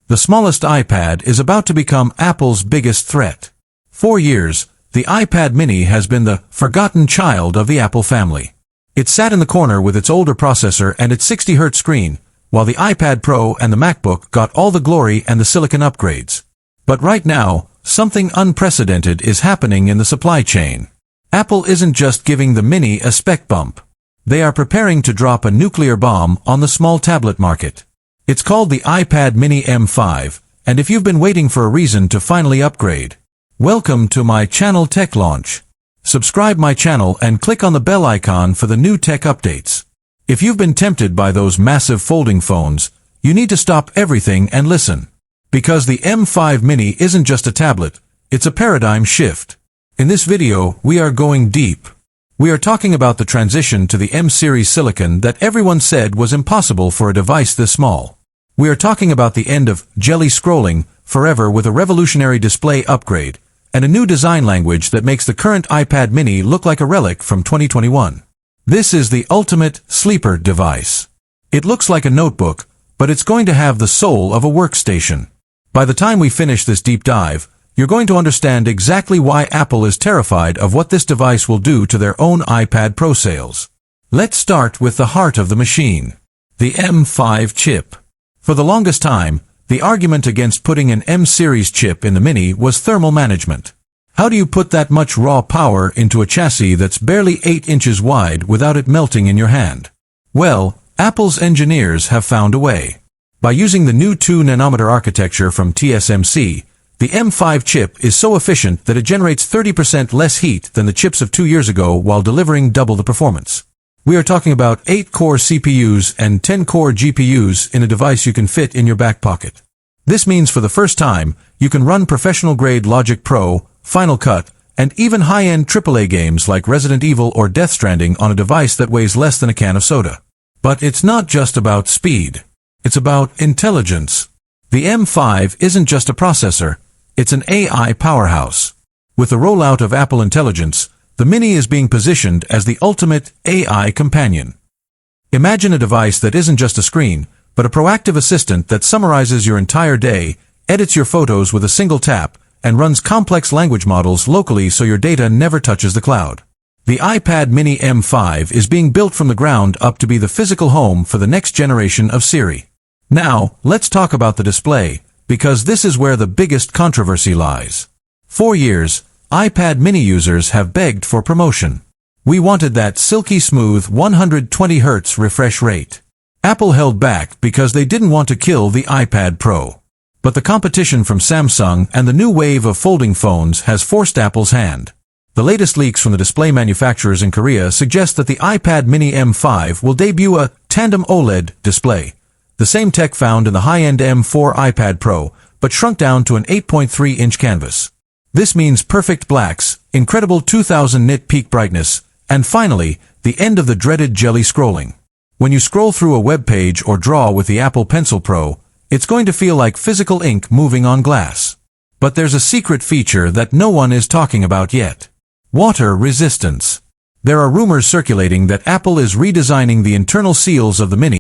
The smallest iPad is about to become Apple's biggest threat. For years, the iPad mini has been the forgotten child of the Apple family. It sat in the corner with its older processor and its 60Hz screen, while the iPad Pro and the MacBook got all the glory and the silicon upgrades. But right now, something unprecedented is happening in the supply chain. Apple isn't just giving the mini a spec bump. They are preparing to drop a nuclear bomb on the small tablet market. It's called the iPad mini M5, and if you've been waiting for a reason to finally upgrade, welcome to my channel Tech Launch. Subscribe my channel and click on the bell icon for the new tech updates. If you've been tempted by those massive folding phones, you need to stop everything and listen. Because the M5 mini isn't just a tablet, it's a paradigm shift. In this video, we are going deep. We are talking about the transition to the M-series silicon that everyone said was impossible for a device this small. We are talking about the end of jelly scrolling forever with a revolutionary display upgrade and a new design language that makes the current iPad mini look like a relic from 2021. This is the ultimate sleeper device. It looks like a notebook, but it's going to have the soul of a workstation. By the time we finish this deep dive, you're going to understand exactly why Apple is terrified of what this device will do to their own iPad Pro sales. Let's start with the heart of the machine, the M5 chip. For the longest time, the argument against putting an M-series chip in the Mini was thermal management. How do you put that much raw power into a chassis that's barely 8 inches wide without it melting in your hand? Well, Apple's engineers have found a way. By using the new 2-nanometer architecture from TSMC, the M5 chip is so efficient that it generates 30% less heat than the chips of 2 years ago while delivering double the performance. We are talking about 8-core CPUs and 10-core GPUs in a device you can fit in your back pocket. This means for the first time, you can run professional-grade Logic Pro, Final Cut, and even high-end AAA games like Resident Evil or Death Stranding on a device that weighs less than a can of soda. But it's not just about speed. It's about intelligence. The M5 isn't just a processor, it's an AI powerhouse. With the rollout of Apple Intelligence, the Mini is being positioned as the ultimate AI companion. Imagine a device that isn't just a screen, but a proactive assistant that summarizes your entire day, edits your photos with a single tap, and runs complex language models locally so your data never touches the cloud. The iPad mini M5 is being built from the ground up to be the physical home for the next generation of Siri. Now, let's talk about the display, because this is where the biggest controversy lies. For years, iPad mini users have begged for promotion. We wanted that silky smooth 120 Hz refresh rate. Apple held back because they didn't want to kill the iPad Pro. But the competition from Samsung and the new wave of folding phones has forced Apple's hand. The latest leaks from the display manufacturers in Korea suggest that the iPad mini M5 will debut a tandem OLED display, the same tech found in the high-end M4 iPad Pro, but shrunk down to an 8.3-inch canvas. This means perfect blacks, incredible 2000 nit peak brightness, and finally, the end of the dreaded jelly scrolling. When you scroll through a web page or draw with the Apple Pencil Pro, it's going to feel like physical ink moving on glass. But there's a secret feature that no one is talking about yet. Water resistance. There are rumors circulating that Apple is redesigning the internal seals of the Mini